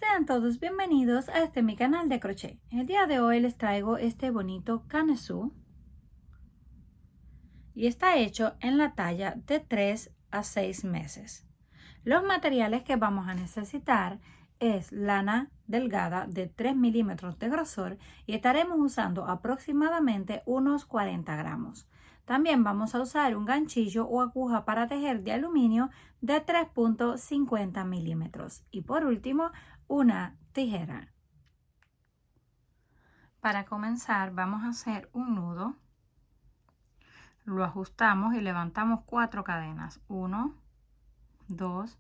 Sean todos bienvenidos a mi canal de crochet. El día de hoy les traigo este bonito canesú y está hecho en la talla de 3 a 6 meses. Los materiales que vamos a necesitar es lana delgada de 3 milímetros de grosor y estaremos usando aproximadamente unos 40 gramos. También vamos a usar un ganchillo o aguja para tejer de aluminio de 3.50 milímetros y por último una tijera. Para comenzar vamos a hacer un nudo, lo ajustamos y levantamos 4 cadenas, 1, 2,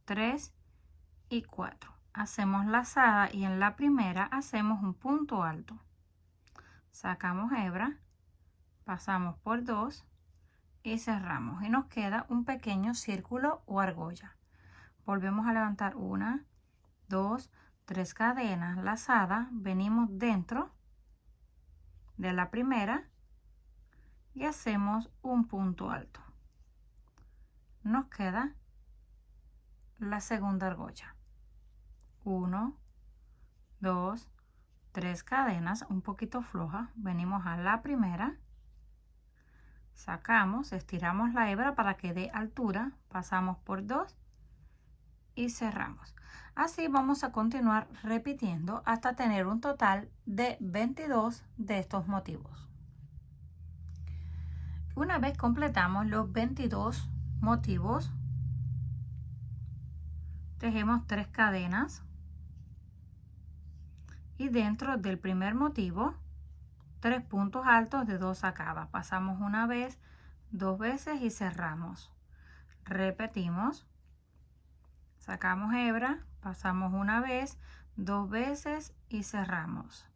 3 y 4. Hacemos lazada y en la primera hacemos un punto alto. Sacamos hebra, pasamos por 2 y cerramos y nos queda un pequeño círculo o argolla. Volvemos a levantar 1, 2, 3 cadenas lazadas, venimos dentro de la primera y hacemos un punto alto. Nos queda la segunda argolla. 1, 2, 3 cadenas un poquito flojas, venimos a la primera, sacamos, estiramos la hebra para que dé altura, pasamos por 2 y cerramos. Así vamos a continuar repitiendo hasta tener un total de 22 de estos motivos. Una vez completamos los 22 motivos, tejemos 3 cadenas y dentro del primer motivo 3 puntos altos de 2 a cada. Pasamos una vez, 2 veces y cerramos. Repetimos, sacamos hebra, pasamos una vez, 2 veces y cerramos.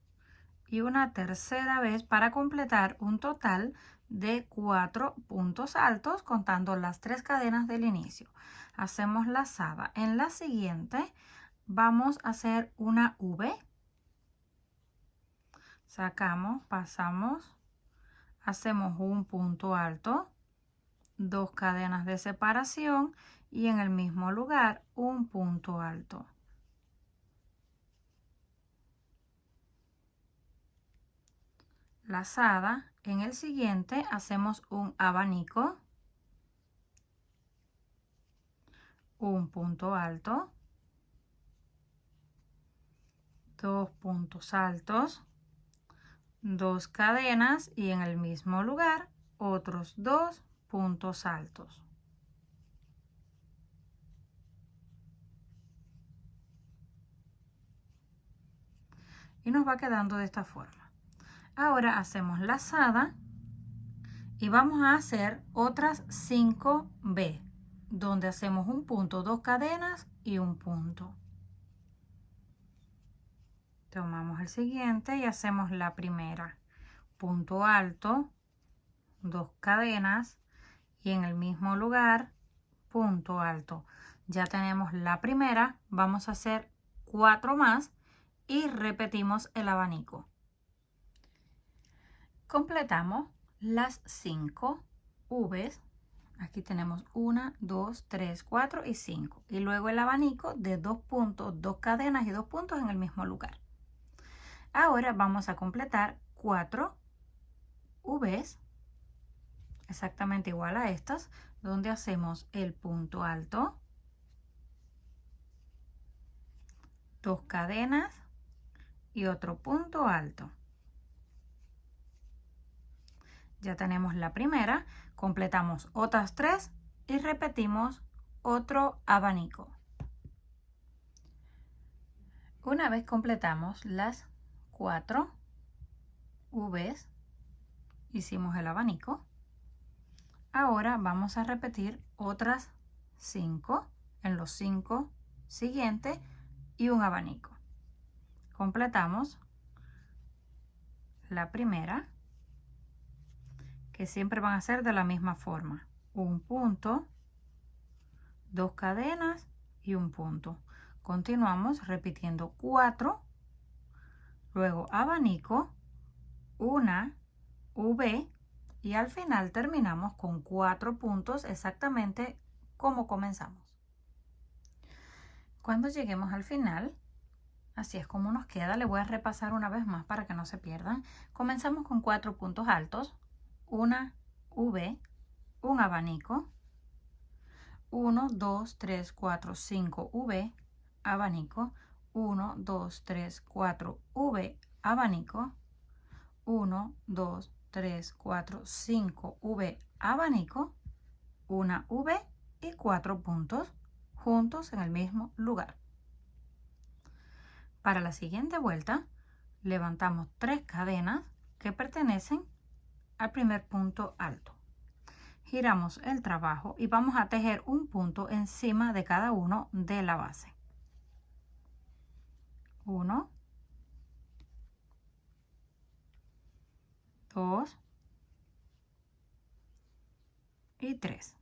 Y una tercera vez para completar un total de 4 puntos altos contando las 3 cadenas del inicio. Hacemos lazada. En la siguiente vamos a hacer una V. Sacamos, pasamos, hacemos un punto alto, 2 cadenas de separación y en el mismo lugar un punto alto. Lazada. En el siguiente hacemos un abanico, un punto alto, 2 puntos altos, 2 cadenas y en el mismo lugar otros 2 puntos altos. Y nos va quedando de esta forma. Ahora hacemos lazada y vamos a hacer otras 5 V, donde hacemos un punto, 2 cadenas y un punto. Tomamos el siguiente y hacemos la primera, punto alto, 2 cadenas y en el mismo lugar punto alto. Ya tenemos la primera, vamos a hacer 4 más y repetimos el abanico. Completamos las 5 V's. Aquí tenemos 1, 2, 3, 4 y 5. Y luego el abanico de 2 puntos, 2 cadenas y 2 puntos en el mismo lugar. Ahora vamos a completar 4 V's, exactamente igual a estas, donde hacemos el punto alto, 2 cadenas y otro punto alto. Ya tenemos la primera, completamos otras 3 y repetimos otro abanico. Una vez completamos las 4 V's, hicimos el abanico. Ahora vamos a repetir otras 5 en los 5 siguientes y un abanico. Completamos la primera, que siempre van a ser de la misma forma, un punto, 2 cadenas y un punto. Continuamos repitiendo 4, luego abanico, una V y al final terminamos con 4 puntos exactamente como comenzamos. Cuando lleguemos al final, así es como nos queda. Le voy a repasar una vez más para que no se pierdan. Comenzamos con 4 puntos altos, una V, un abanico, 1, 2, 3, 4, 5 V, abanico, 1, 2, 3, 4 V, abanico, 1, 2, 3, 4, 5 V, abanico, una V y 4 puntos juntos en el mismo lugar. Para la siguiente vuelta, levantamos 3 cadenas que pertenecen al primer punto alto. Giramos el trabajo y vamos a tejer un punto encima de cada uno de la base. 1, 2 y 3.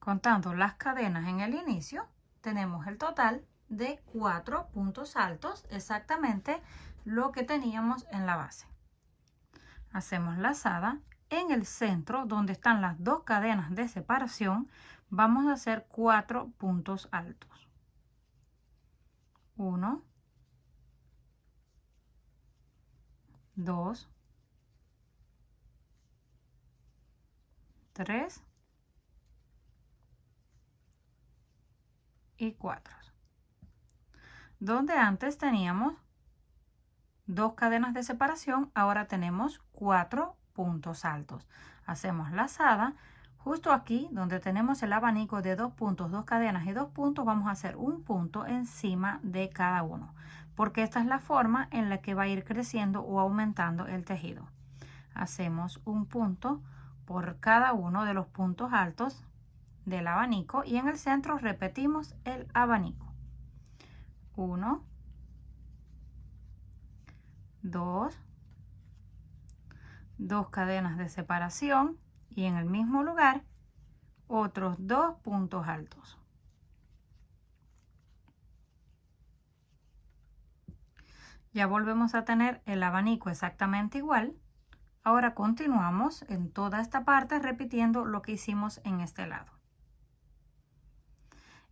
Contando las cadenas en el inicio, tenemos el total de 4 puntos altos, exactamente lo que teníamos en la base. Hacemos lazada. En el centro, donde están las 2 cadenas de separación, vamos a hacer 4 puntos altos. 1, 2, 3 y 4. Donde antes teníamos 2 cadenas de separación, ahora tenemos 4 puntos altos. Hacemos lazada. Justo aquí donde tenemos el abanico de 2 puntos, 2 cadenas y 2 puntos, vamos a hacer un punto encima de cada uno, porque esta es la forma en la que va a ir creciendo o aumentando el tejido. Hacemos un punto por cada uno de los puntos altos del abanico y en el centro repetimos el abanico. 1, 2, 2 cadenas de separación y en el mismo lugar otros 2 puntos altos. Ya volvemos a tener el abanico exactamente igual. Ahora continuamos en toda esta parte repitiendo lo que hicimos en este lado.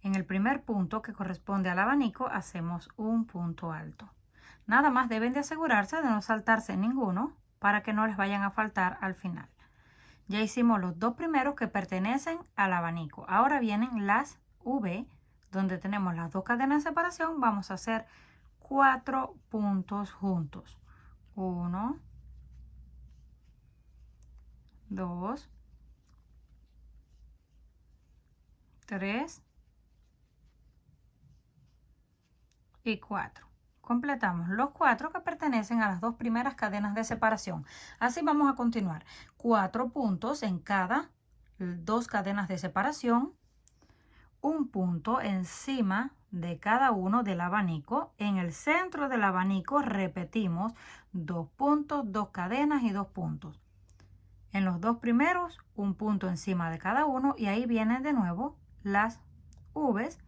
En el primer punto que corresponde al abanico hacemos un punto alto. Nada más deben de asegurarse de no saltarse ninguno para que no les vayan a faltar al final. Ya hicimos los 2 primeros que pertenecen al abanico. Ahora vienen las V, donde tenemos las 2 cadenas de separación. Vamos a hacer 4 puntos juntos. 1, 2, 3 y 4. Completamos los 4 que pertenecen a las 2 primeras cadenas de separación. Así vamos a continuar. 4 puntos en cada 2 cadenas de separación. Un punto encima de cada uno del abanico. En el centro del abanico repetimos 2 puntos, 2 cadenas y 2 puntos. En los 2 primeros, un punto encima de cada uno y ahí vienen de nuevo las V's.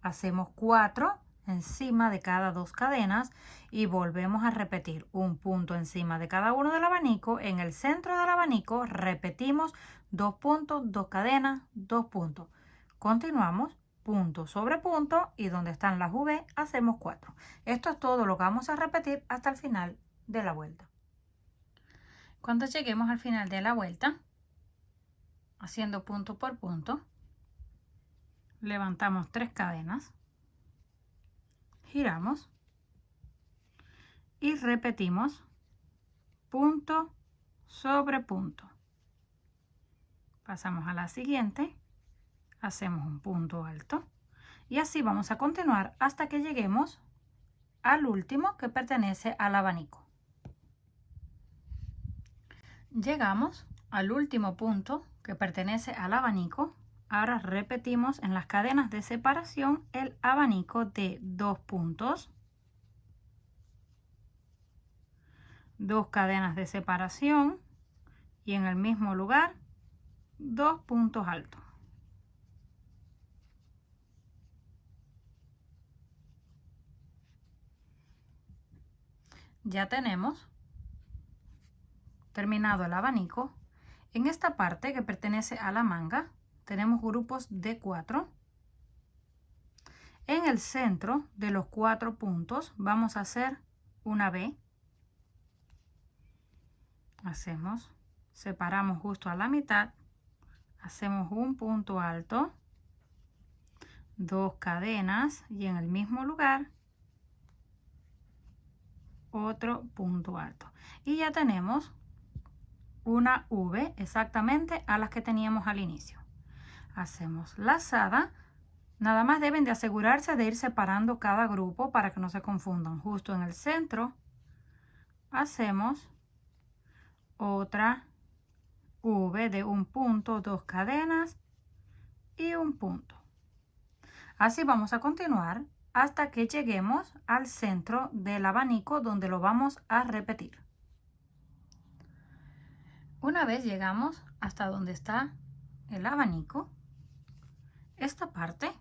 Hacemos 4 encima de cada 2 cadenas y volvemos a repetir un punto encima de cada uno del abanico. En el centro del abanico repetimos 2 puntos, 2 cadenas, 2 puntos. Continuamos punto sobre punto y donde están las V hacemos 4. Esto es todo lo que vamos a repetir hasta el final de la vuelta. Cuando lleguemos al final de la vuelta, haciendo punto por punto, levantamos 3 cadenas, giramos y repetimos punto sobre punto. Pasamos a la siguiente, hacemos un punto alto y así vamos a continuar hasta que lleguemos al último que pertenece al abanico. Llegamos al último punto que pertenece al abanico. Ahora repetimos en las cadenas de separación el abanico de 2 puntos, 2 cadenas de separación y en el mismo lugar 2 puntos altos. Ya tenemos terminado el abanico. En esta parte que pertenece a la manga tenemos grupos de 4 En el centro de los 4 puntos vamos a hacer una V. Separamos justo a la mitad, hacemos un punto alto, 2 cadenas y en el mismo lugar otro punto alto. Y ya tenemos una V exactamente a las que teníamos al inicio. Hacemos lazada. Nada más deben de asegurarse de ir separando cada grupo para que no se confundan. Justo en el centro hacemos otra V de un punto, 2 cadenas y un punto. Así vamos a continuar hasta que lleguemos al centro del abanico donde lo vamos a repetir. Una vez llegamos hasta donde está el abanico, esta parte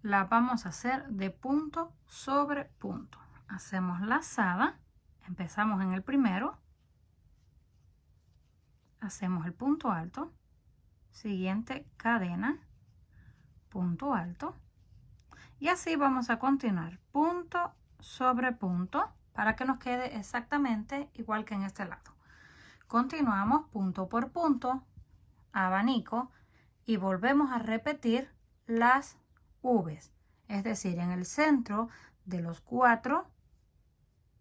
la vamos a hacer de punto sobre punto. Hacemos lazada, empezamos en el primero, hacemos el punto alto, siguiente cadena, punto alto, y así vamos a continuar punto sobre punto para que nos quede exactamente igual que en este lado. Continuamos punto por punto, abanico, y volvemos a repetir las V's, es decir, en el centro de los 4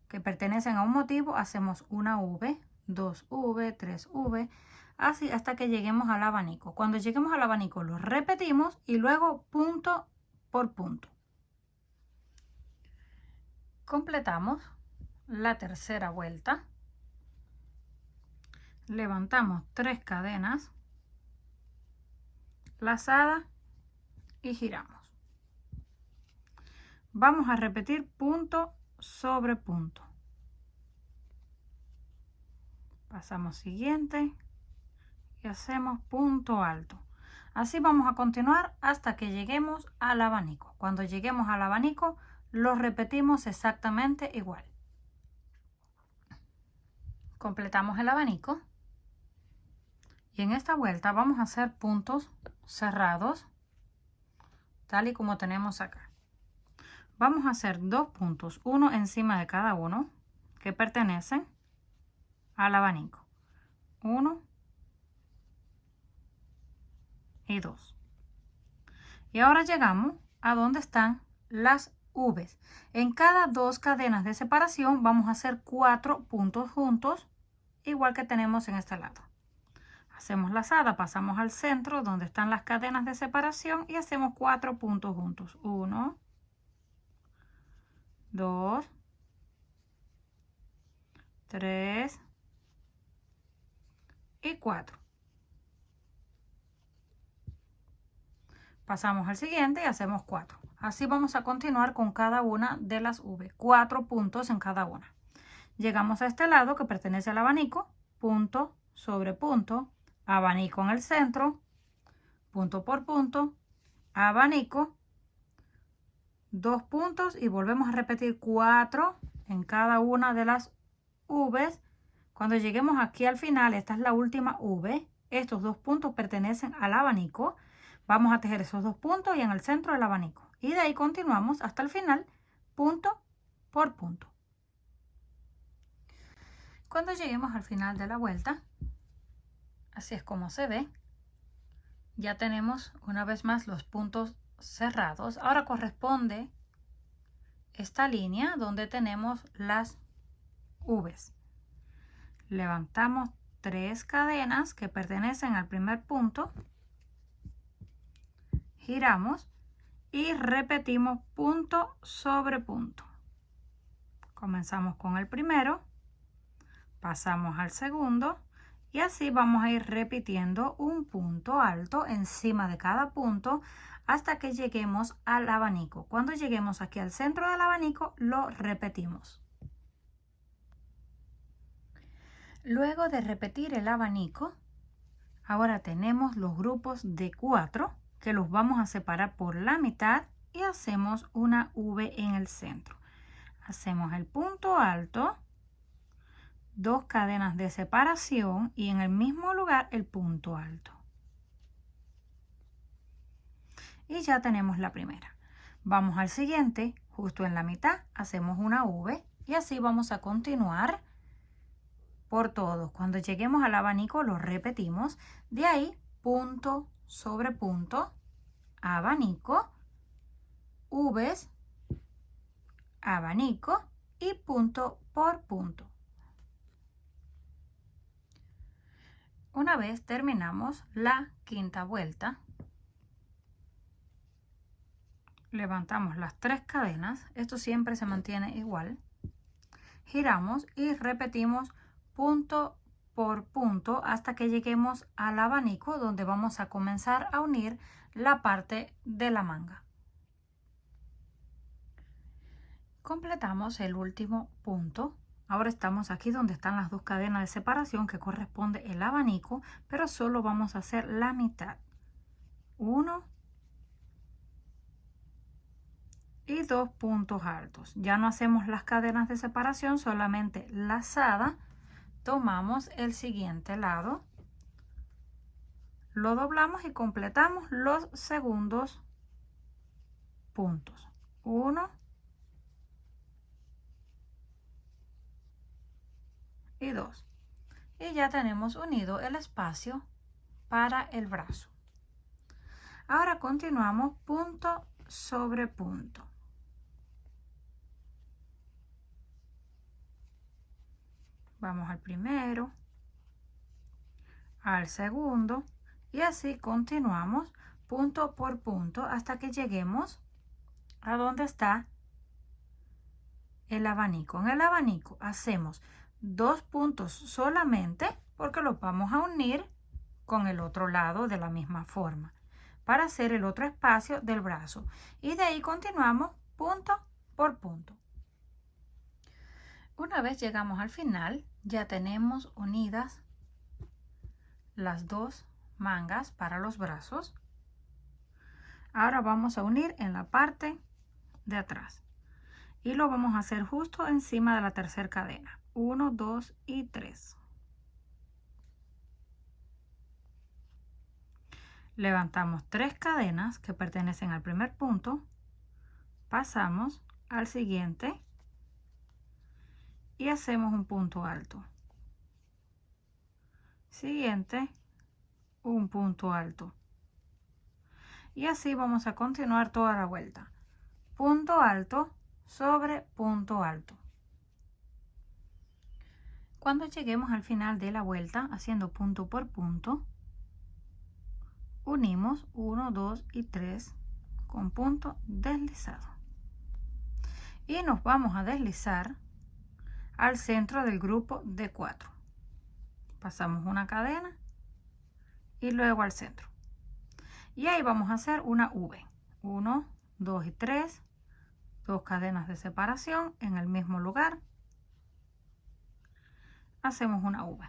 que pertenecen a un motivo hacemos una V, 2 V, 3 V, así hasta que lleguemos al abanico. Cuando lleguemos al abanico lo repetimos y luego punto por punto. Completamos la tercera vuelta, levantamos 3 cadenas, lazada y giramos. Vamos a repetir punto sobre punto. Pasamos siguiente y hacemos punto alto. Así vamos a continuar hasta que lleguemos al abanico. Cuando lleguemos al abanico lo repetimos exactamente igual. Completamos el abanico y en esta vuelta vamos a hacer puntos cerrados tal y como tenemos acá. Vamos a hacer 2 puntos, uno encima de cada uno, que pertenecen al abanico. 1 y 2. Y ahora llegamos a donde están las V's. En cada 2 cadenas de separación vamos a hacer 4 puntos juntos, igual que tenemos en este lado. Hacemos lazada, pasamos al centro donde están las cadenas de separación y hacemos 4 puntos juntos. 1, 2, 3 y 4. Pasamos al siguiente y hacemos 4. Así vamos a continuar con cada una de las V. 4 puntos en cada una. Llegamos a este lado que pertenece al abanico, punto sobre punto, abanico en el centro, punto por punto, abanico, 2 puntos y volvemos a repetir 4 en cada una de las V's. Cuando lleguemos aquí al final, esta es la última V, estos 2 puntos pertenecen al abanico, vamos a tejer esos 2 puntos y en el centro del abanico y de ahí continuamos hasta el final, punto por punto. Cuando lleguemos al final de la vuelta, así es como se ve, ya tenemos una vez más los puntos cerrados. Ahora corresponde esta línea donde tenemos las V's. Levantamos 3 cadenas que pertenecen al primer punto, giramos y repetimos punto sobre punto. Comenzamos con el primero, pasamos al segundo y así vamos a ir repitiendo un punto alto encima de cada punto hasta que lleguemos al abanico. Cuando lleguemos aquí al centro del abanico lo repetimos. Luego de repetir el abanico, ahora tenemos los grupos de 4 que los vamos a separar por la mitad y hacemos una V en el centro. Hacemos el punto alto, 2 cadenas de separación y en el mismo lugar el punto alto. Y ya tenemos la primera. Vamos al siguiente, justo en la mitad hacemos una V y así vamos a continuar por todos. Cuando lleguemos al abanico lo repetimos. De ahí punto sobre punto, abanico, V's, abanico y punto por punto. Una vez terminamos la quinta vuelta, levantamos las 3 cadenas, esto siempre se mantiene igual, giramos y repetimos punto por punto hasta que lleguemos al abanico donde vamos a comenzar a unir la parte de la manga. Completamos el último punto. Ahora estamos aquí donde están las 2 cadenas de separación que corresponde el abanico, pero solo vamos a hacer la mitad. 1 y 2 puntos altos. Ya no hacemos las cadenas de separación, solamente lazada. Tomamos el siguiente lado, lo doblamos y completamos los segundos puntos. 1 y 2. Y ya tenemos unido el espacio para el brazo. Ahora continuamos punto sobre punto. Vamos al primero, al segundo y así continuamos punto por punto hasta que lleguemos a donde está el abanico. En el abanico hacemos 2 puntos solamente porque los vamos a unir con el otro lado de la misma forma para hacer el otro espacio del brazo y de ahí continuamos punto por punto. Una vez llegamos al final ya tenemos unidas las 2 mangas para los brazos. Ahora vamos a unir en la parte de atrás y lo vamos a hacer justo encima de la tercera cadena. 1, 2 y 3. Levantamos 3 cadenas que pertenecen al primer punto, pasamos al siguiente y hacemos un punto alto. Siguiente, un punto alto. Y así vamos a continuar toda la vuelta. Punto alto sobre punto alto. Cuando lleguemos al final de la vuelta, haciendo punto por punto, unimos 1, 2 y 3 con punto deslizado. Y nos vamos a deslizar al centro del grupo de 4. Pasamos una cadena y luego al centro. Y ahí vamos a hacer una V. 1, 2 y 3. 2 cadenas de separación en el mismo lugar. Hacemos una V.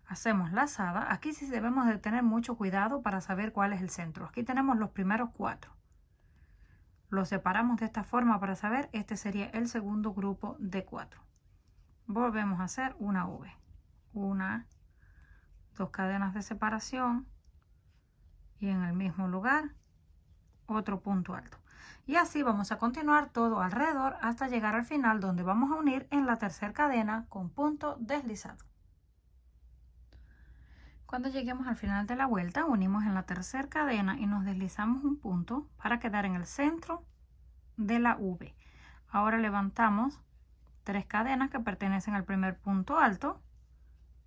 Hacemos lazada. Aquí sí debemos de tener mucho cuidado para saber cuál es el centro. Aquí tenemos los primeros 4. Los separamos de esta forma para saber, este sería el segundo grupo de 4. Volvemos a hacer una V. 1, 2 cadenas de separación y en el mismo lugar otro punto alto. Y así vamos a continuar todo alrededor hasta llegar al final donde vamos a unir en la tercera cadena con punto deslizado. Cuando lleguemos al final de la vuelta, unimos en la tercera cadena y nos deslizamos un punto para quedar en el centro de la V. Ahora levantamos 3 cadenas que pertenecen al primer punto alto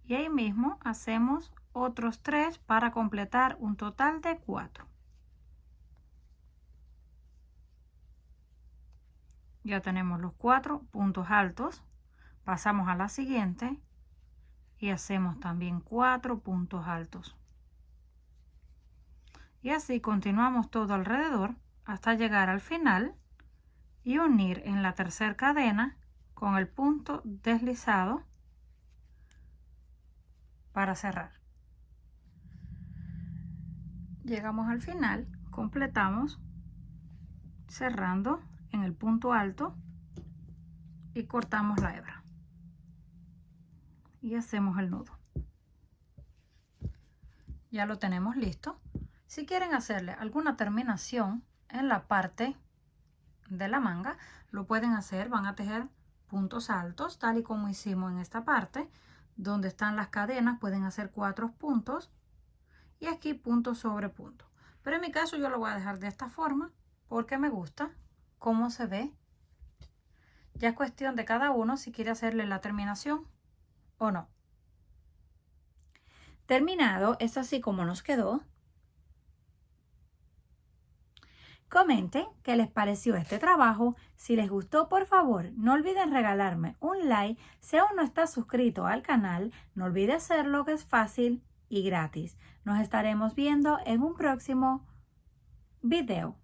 y ahí mismo hacemos otros 3 para completar un total de 4. Ya tenemos los 4 puntos altos. Pasamos a la siguiente y hacemos también 4 puntos altos. Y así continuamos todo alrededor hasta llegar al final y unir en la tercera cadena con el punto deslizado para cerrar. Llegamos al final, completamos cerrando en el punto alto y cortamos la hebra y hacemos el nudo. Ya lo tenemos listo. Si quieren hacerle alguna terminación en la parte de la manga. Lo pueden hacer, van a tejer puntos altos, tal y como hicimos en esta parte, donde están las cadenas, pueden hacer 4 puntos y aquí punto sobre punto. Pero en mi caso yo lo voy a dejar de esta forma porque me gusta cómo se ve. Ya es cuestión de cada uno si quiere hacerle la terminación o no. Terminado, es así como nos quedó. Comenten qué les pareció este trabajo. Si les gustó, por favor, no olviden regalarme un like. Si aún no estás suscrito al canal, no olvides hacerlo, que es fácil y gratis. Nos estaremos viendo en un próximo video.